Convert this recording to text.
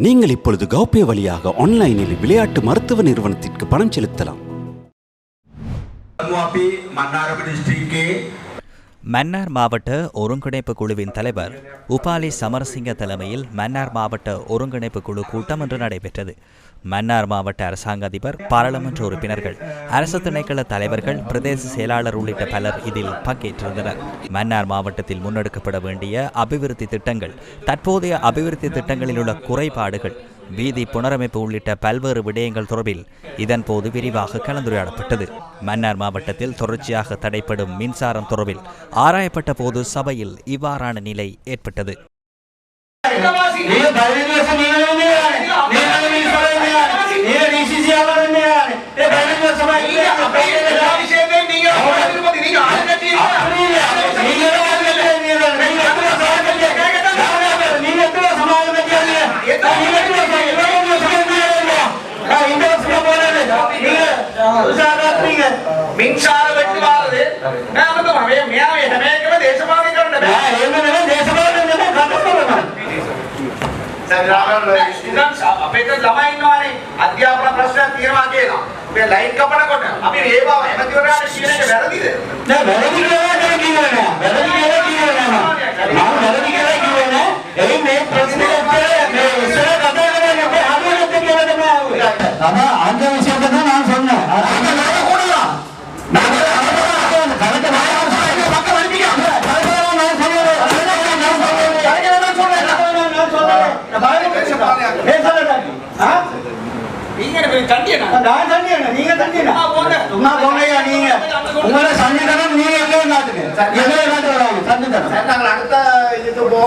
நீங்கள் இப்பொழுது GoPay வழியாக ஆன்லைனில் விளையாட்டு மருத்துவ நிறுவனத்திற்கு பணம் செலுத்தலாம். மன்னார் மாவட்ட ஒருங்கிணைப்பு குழுவின் தலைவர் உபாலி சமரசிங்க தலைமையில் மன்னார் மாவட்ட ஒருங்கிணைப்பு குழு கூட்டம் இன்று நடைபெற்றது. மன்னார் மாவட்ட அரசாங்க அதிபர், பாராளுமன்ற உறுப்பினர்கள், அரசு திணைக்கள தலைவர்கள், பிரதேச செயலாளர் உள்ளிட்ட பலர் இதில் பங்கேற்றிருந்தனர். மன்னார் மாவட்டத்தில் முன்னெடுக்கப்பட வேண்டிய அபிவிருத்தி திட்டங்கள், தற்போதைய அபிவிருத்தி திட்டங்களில் உள்ள குறைபாடுகள், வீதி புனரமைப்பு உள்ளிட்ட பல்வேறு விடயங்கள் தொடர்பில் இதன்போது விரிவாக கலந்துரையாடப்பட்டது. மன்னார் மாவட்டத்தில் தொடர்ச்சியாக தடைப்படும் மின்சாரம் தொடர்பில் ஆராயப்பட்ட போது சபையில் இவ்வாறான நிலை ஏற்பட்டது. மின்சார வெட்டு வாரது අධ්‍යාපන ප්‍රශ්න තියෙනවා කියලා. මේ ලයින් කපනකොට අපි ඒවා එමෙතිවරයාට කියන එක වැරදිද? නෑ වැරදි කියලා කියනවා නෑ. වැරදි කියලා කියනවා නෑ. මම වැරදි කියලා කියනවා නෑ. ඒ මේ ප්‍රශ්නේ මේ ඉස්සර කතා කරන්නේ අපේ හරියට කියලා තමයි ආවේ. අද அந்த விஷயத்தை தான் நான் சொன்னேன். அது நான் கூடயா? நான் கரெக்ட் நான் பக்கம் வரீங்க. நான் சொல்றேன். நீங்க தண்டியனா நான் தண்டியனா நீங்க தண்டியனா சும்மா போங்கயா நீங்க உங்கள சந்திக்கணும் நீங்க எங்க நாட்டுக்கு எங்க நாட்டுக்கு வராங்க சந்திக்கணும் நாங்க அடுத்த இதுக்கு போ